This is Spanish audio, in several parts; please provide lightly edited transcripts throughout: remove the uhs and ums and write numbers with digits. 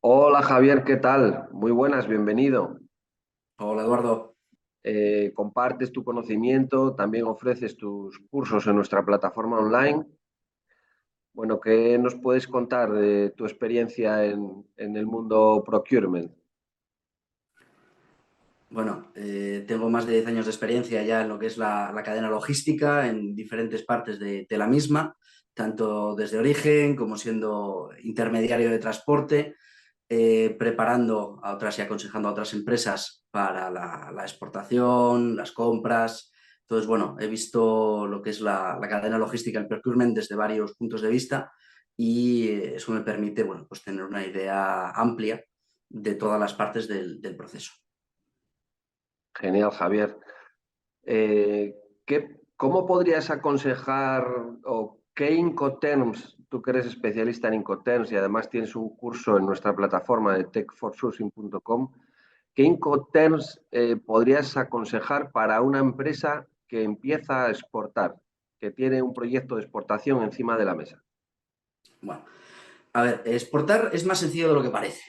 Hola Javier, ¿qué tal? Muy buenas, bienvenido. Hola Eduardo. Compartes tu conocimiento, también ofreces tus cursos en nuestra plataforma online. Bueno, ¿qué nos puedes contar de tu experiencia en el mundo procurement? Bueno, tengo más de 10 años de experiencia ya en lo que es la cadena logística en diferentes partes de la misma, tanto desde origen como siendo intermediario de transporte, preparando a otras y aconsejando a otras empresas para la exportación, las compras. Entonces, bueno, he visto lo que es la cadena logística, el procurement desde varios puntos de vista y eso me permite, bueno, pues tener una idea amplia de todas las partes del proceso. Genial, Javier. ¿Cómo podrías aconsejar o qué Incoterms, tú que eres especialista en Incoterms y además tienes un curso en nuestra plataforma de techforsourcing.com, qué Incoterms podrías aconsejar para una empresa que empieza a exportar, que tiene un proyecto de exportación encima de la mesa? Bueno, a ver, exportar es más sencillo de lo que parece.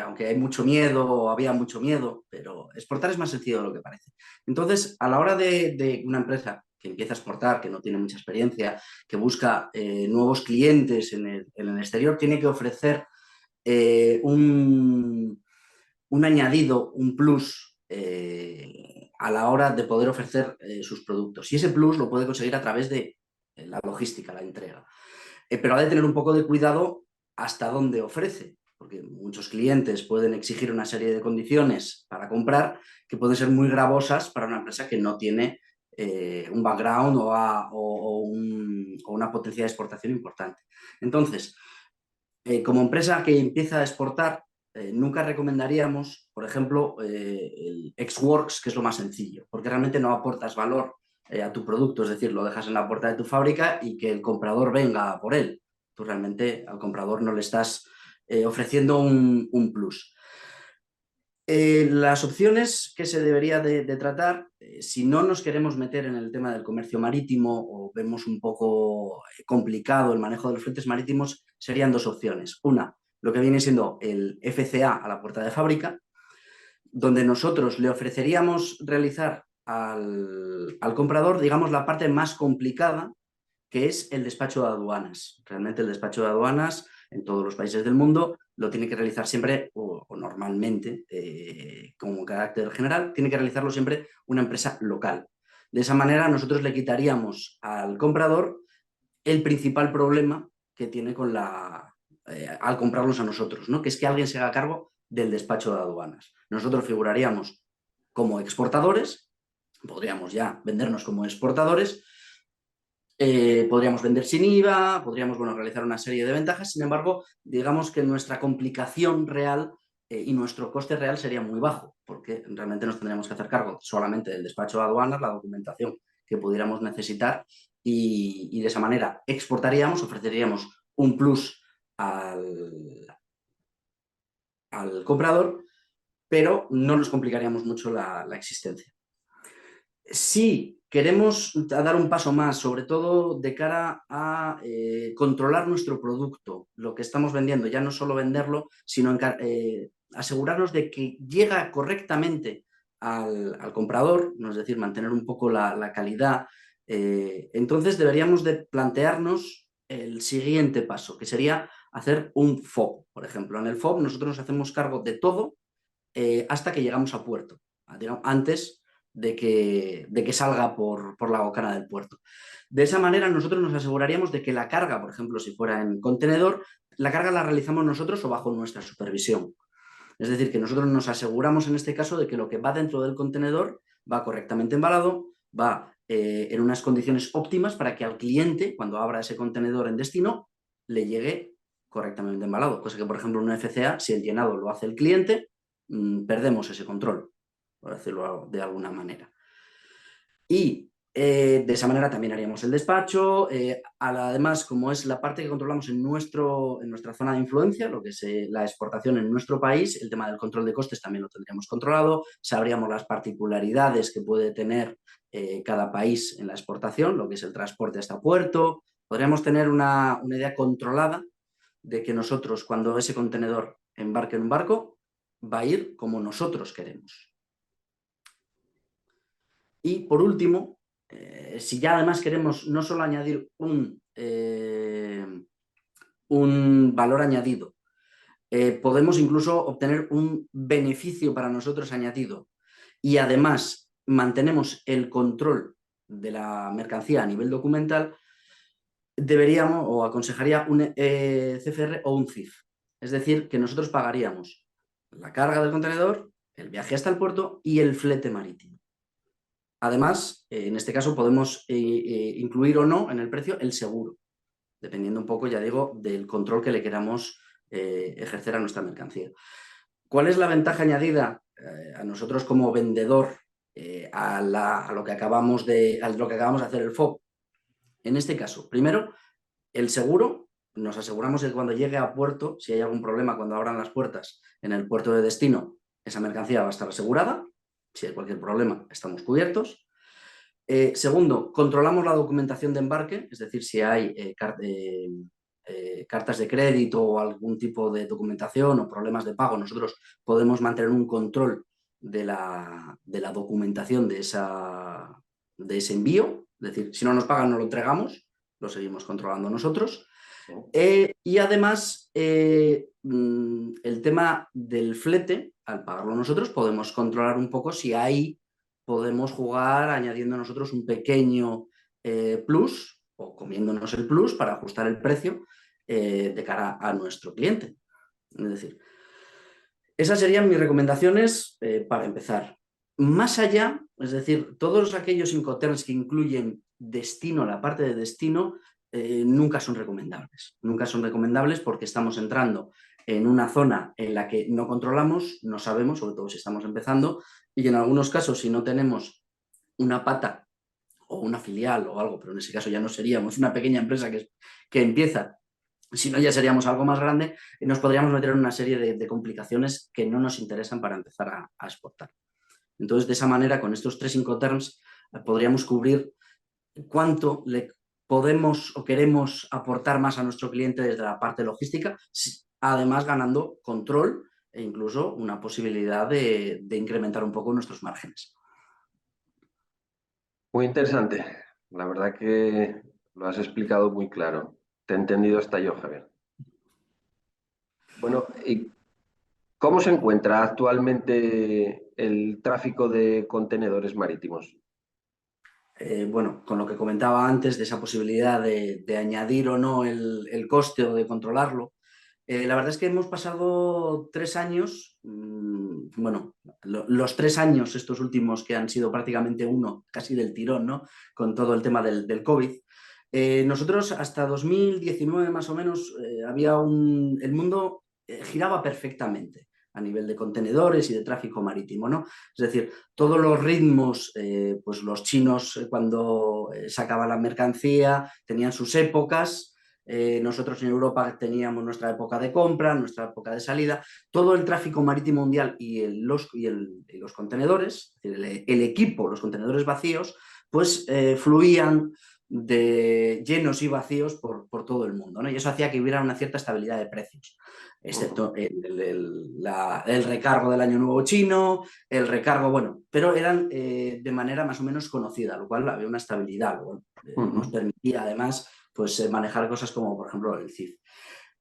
Aunque hay mucho miedo, o había mucho miedo, pero exportar es más sencillo de lo que parece. Entonces, a la hora de una empresa que empieza a exportar, que no tiene mucha experiencia, que busca nuevos clientes en el exterior, tiene que ofrecer un añadido, un plus a la hora de poder ofrecer sus productos. Y ese plus lo puede conseguir a través de la logística, la entrega. Pero ha de tener un poco de cuidado hasta dónde ofrece, porque muchos clientes pueden exigir una serie de condiciones para comprar que pueden ser muy gravosas para una empresa que no tiene un background o una potencia de exportación importante. Entonces, como empresa que empieza a exportar, nunca recomendaríamos, por ejemplo, el ex-works, que es lo más sencillo, porque realmente no aportas valor a tu producto, es decir, lo dejas en la puerta de tu fábrica y que el comprador venga por él. Tú realmente al comprador no le estás ofreciendo un plus. Las opciones que se debería de tratar, si no nos queremos meter en el tema del comercio marítimo o vemos un poco complicado el manejo de los fletes marítimos, serían dos opciones. Una, lo que viene siendo el FCA a la puerta de fábrica, donde nosotros le ofreceríamos realizar al comprador, digamos, la parte más complicada, que es el despacho de aduanas. Realmente el despacho de aduanas en todos los países del mundo lo tiene que realizar siempre, o normalmente, como carácter general, tiene que realizarlo siempre una empresa local. De esa manera nosotros le quitaríamos al comprador el principal problema que tiene al comprarlos a nosotros, ¿no? Que es que alguien se haga cargo del despacho de aduanas. Nosotros figuraríamos como exportadores, podríamos ya vendernos como exportadores, podríamos vender sin IVA, podríamos bueno, realizar una serie de ventajas, sin embargo, digamos que nuestra complicación real y nuestro coste real sería muy bajo, porque realmente nos tendríamos que hacer cargo solamente del despacho de aduanas, la documentación que pudiéramos necesitar y de esa manera exportaríamos, ofreceríamos un plus al comprador, pero no nos complicaríamos mucho la existencia. Si queremos dar un paso más, sobre todo de cara a controlar nuestro producto, lo que estamos vendiendo, ya no solo venderlo, sino asegurarnos de que llega correctamente al comprador, ¿no? Es decir, mantener un poco la calidad. Entonces deberíamos de plantearnos el siguiente paso, que sería hacer un FOB, por ejemplo. En el FOB nosotros nos hacemos cargo de todo hasta que llegamos a puerto, digamos, antes de que salga por la bocana del puerto. De esa manera nosotros nos aseguraríamos de que la carga, por ejemplo, si fuera en contenedor, la carga la realizamos nosotros o bajo nuestra supervisión. Es decir, que nosotros nos aseguramos en este caso de que lo que va dentro del contenedor va correctamente embalado, va en unas condiciones óptimas para que al cliente, cuando abra ese contenedor en destino, le llegue correctamente embalado. Cosa que, por ejemplo, en un FCA, si el llenado lo hace el cliente, perdemos ese control, por decirlo de alguna manera. Y de esa manera también haríamos el despacho. Además, como es la parte que controlamos en nuestra zona de influencia, lo que es la exportación en nuestro país, el tema del control de costes también lo tendríamos controlado. Sabríamos las particularidades que puede tener cada país en la exportación, lo que es el transporte hasta puerto. Podríamos tener una idea controlada de que nosotros, cuando ese contenedor embarque en un barco, va a ir como nosotros queremos. Y por último, si ya además queremos no solo añadir un valor añadido, podemos incluso obtener un beneficio para nosotros añadido y además mantenemos el control de la mercancía a nivel documental, deberíamos o aconsejaría un CFR o un CIF. Es decir, que nosotros pagaríamos la carga del contenedor, el viaje hasta el puerto y el flete marítimo. Además, en este caso podemos incluir o no en el precio el seguro, dependiendo un poco, ya digo, del control que le queramos ejercer a nuestra mercancía. ¿Cuál es la ventaja añadida a nosotros como vendedor a lo que acabamos de hacer el FOB? En este caso, primero, el seguro, nos aseguramos de que cuando llegue a puerto, si hay algún problema cuando abran las puertas en el puerto de destino, esa mercancía va a estar asegurada. Si hay cualquier problema, estamos cubiertos. Segundo, controlamos la documentación de embarque, es decir, si hay cartas de crédito o algún tipo de documentación o problemas de pago, nosotros podemos mantener un control de la documentación de ese envío. Es decir, si no nos pagan, no lo entregamos, lo seguimos controlando nosotros. Y además, el tema del flete, al pagarlo nosotros, podemos controlar un poco si ahí podemos jugar añadiendo nosotros un pequeño plus o comiéndonos el plus para ajustar el precio de cara a nuestro cliente. Es decir, esas serían mis recomendaciones para empezar. Más allá, es decir, todos aquellos Incoterms que incluyen destino, la parte de destino, nunca son recomendables. Nunca son recomendables porque estamos entrando en una zona en la que no controlamos, no sabemos, sobre todo si estamos empezando, y en algunos casos, si no tenemos una pata o una filial o algo, pero en ese caso ya no seríamos una pequeña empresa que empieza, si no ya seríamos algo más grande, y nos podríamos meter en una serie de complicaciones que no nos interesan para empezar a exportar. Entonces, de esa manera, con estos 3 Incoterms, podríamos cubrir cuánto le podemos o queremos aportar más a nuestro cliente desde la parte logística, además ganando control e incluso una posibilidad de incrementar un poco nuestros márgenes. Muy interesante. La verdad que lo has explicado muy claro. Te he entendido hasta yo, Javier. Bueno, ¿y cómo se encuentra actualmente el tráfico de contenedores marítimos? Bueno, con lo que comentaba antes de esa posibilidad de añadir o no el coste o de controlarlo, la verdad es que hemos pasado 3 años, bueno, los 3 años estos últimos que han sido prácticamente uno, casi del tirón, ¿no? Con todo el tema del COVID. Nosotros hasta 2019 más o menos el mundo giraba perfectamente a nivel de contenedores y de tráfico marítimo, ¿no? Es decir, todos los ritmos, pues los chinos cuando sacaban la mercancía tenían sus épocas. Nosotros en Europa teníamos nuestra época de compra, nuestra época de salida. Todo el tráfico marítimo mundial y los contenedores, es decir, el equipo, los contenedores vacíos, pues fluían de llenos y vacíos por todo el mundo, ¿no? Y eso hacía que hubiera una cierta estabilidad de precios, excepto el recargo del Año Nuevo chino, el recargo, bueno, pero eran de manera más o menos conocida, lo cual había una estabilidad, bueno, nos permitía además pues, manejar cosas como, por ejemplo, el CIF.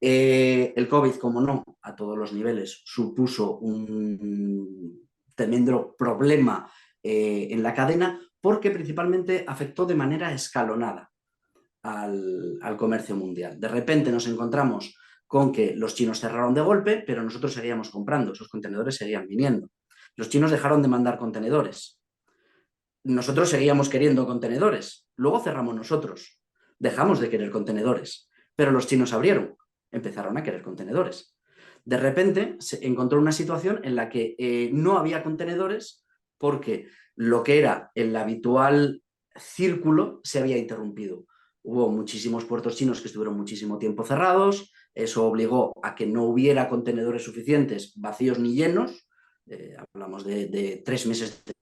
El COVID, como no, a todos los niveles, supuso un tremendo problema en la cadena porque principalmente afectó de manera escalonada al comercio mundial. De repente nos encontramos con que los chinos cerraron de golpe, pero nosotros seguíamos comprando, esos contenedores seguían viniendo. Los chinos dejaron de mandar contenedores. Nosotros seguíamos queriendo contenedores. Luego cerramos nosotros. Dejamos de querer contenedores, pero los chinos abrieron, empezaron a querer contenedores. De repente se encontró una situación en la que no había contenedores porque lo que era el habitual círculo se había interrumpido. Hubo muchísimos puertos chinos que estuvieron muchísimo tiempo cerrados, eso obligó a que no hubiera contenedores suficientes, vacíos ni llenos. Hablamos de 3 meses de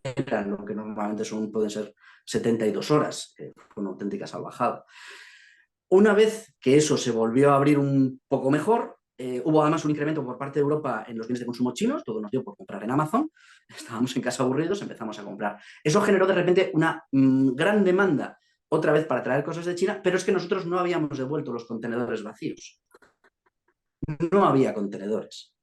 espera, lo que normalmente pueden ser 72 horas, fue una auténtica salvajada. Una vez que eso se volvió a abrir un poco mejor, hubo además un incremento por parte de Europa en los bienes de consumo chinos, todo nos dio por comprar en Amazon, estábamos en casa aburridos, empezamos a comprar. Eso generó de repente una gran demanda otra vez para traer cosas de China, pero es que nosotros no habíamos devuelto los contenedores vacíos. No había contenedores.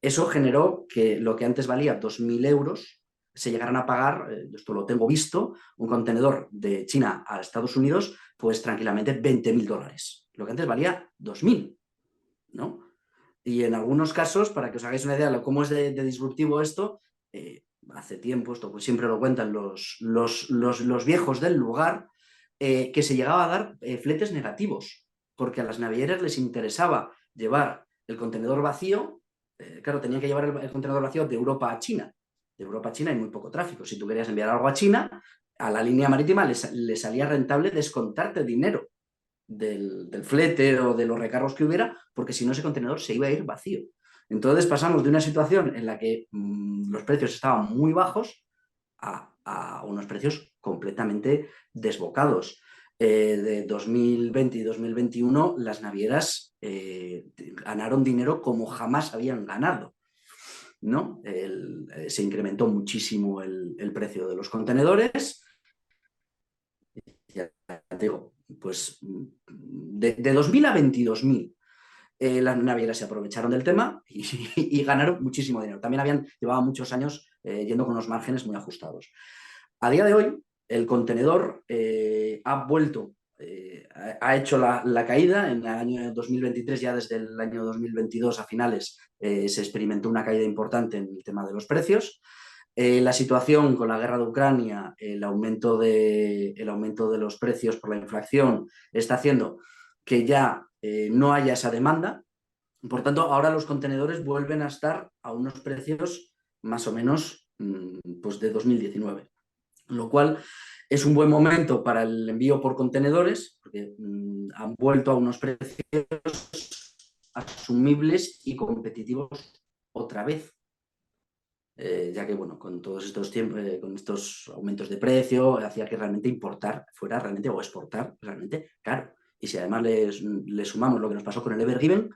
Eso generó que lo que antes valía 2.000 euros se llegaran a pagar, esto lo tengo visto, un contenedor de China a Estados Unidos, pues tranquilamente 20.000 dólares. Lo que antes valía 2.000, ¿no? Y en algunos casos, para que os hagáis una idea de cómo es de disruptivo esto, hace tiempo, esto pues siempre lo cuentan los viejos del lugar, que se llegaba a dar fletes negativos, porque a las navieras les interesaba llevar el contenedor vacío. Claro, tenían que llevar el contenedor vacío de Europa a China. De Europa a China hay muy poco tráfico. Si tú querías enviar algo a China, a la línea marítima le salía rentable descontarte dinero del flete o de los recargos que hubiera, porque si no ese contenedor se iba a ir vacío. Entonces pasamos de una situación en la que los precios estaban muy bajos a unos precios completamente desbocados. De 2020 y 2021 las navieras ganaron dinero como jamás habían ganado, ¿no? Se incrementó muchísimo el precio de los contenedores. Ya te digo, pues de 2.000 a 22.000 las navieras se aprovecharon del tema y ganaron muchísimo dinero. También llevaban muchos años yendo con unos márgenes muy ajustados. A día de hoy, el contenedor ha vuelto, ha hecho la caída en el año 2023, ya desde el año 2022 a finales se experimentó una caída importante en el tema de los precios. La situación con la guerra de Ucrania, el aumento de los precios por la inflación, está haciendo que ya no haya esa demanda. Por tanto, ahora los contenedores vuelven a estar a unos precios más o menos pues de 2019. Lo cual es un buen momento para el envío por contenedores, porque han vuelto a unos precios asumibles y competitivos otra vez. Ya que, bueno, con todos estos tiempos, con estos aumentos de precio, hacía que realmente importar fuera realmente, o exportar realmente caro. Y si además le sumamos lo que nos pasó con el Ever Given,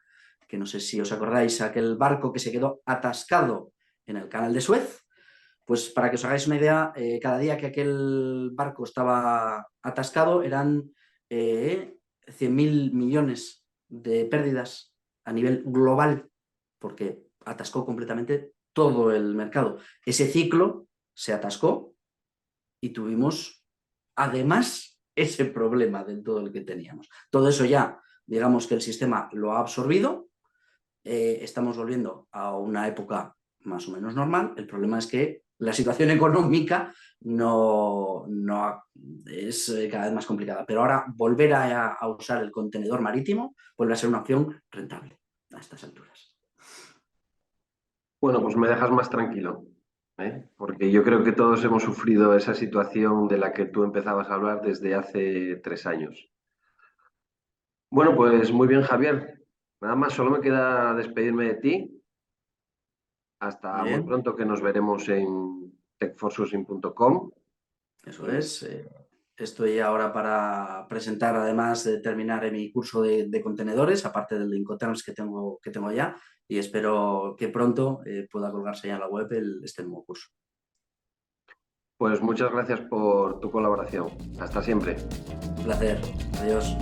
que no sé si os acordáis, aquel barco que se quedó atascado en el canal de Suez, pues para que os hagáis una idea, cada día que aquel barco estaba atascado eran 100.000 millones de pérdidas a nivel global, porque atascó completamente todo el mercado. Ese ciclo se atascó y tuvimos, además, ese problema de todo el que teníamos. Todo eso ya, digamos que el sistema lo ha absorbido, estamos volviendo a una época más o menos normal. El problema es que la situación económica no es cada vez más complicada, pero ahora volver a usar el contenedor marítimo vuelve a ser una opción rentable a estas alturas. Bueno, pues me dejas más tranquilo, porque yo creo que todos hemos sufrido esa situación de la que tú empezabas a hablar desde hace 3 años. Bueno, pues muy bien, Javier. Nada más, solo me queda despedirme de ti. Hasta Muy muy bien, pronto, que nos veremos en techforsourcing.com. eso es. Estoy ahora para presentar, además de terminar mi curso de contenedores, aparte del de Incoterms que tengo ya, y espero que pronto pueda colgarse ya en la web este nuevo curso. Pues muchas gracias por tu colaboración. Hasta siempre. Un placer. Adiós.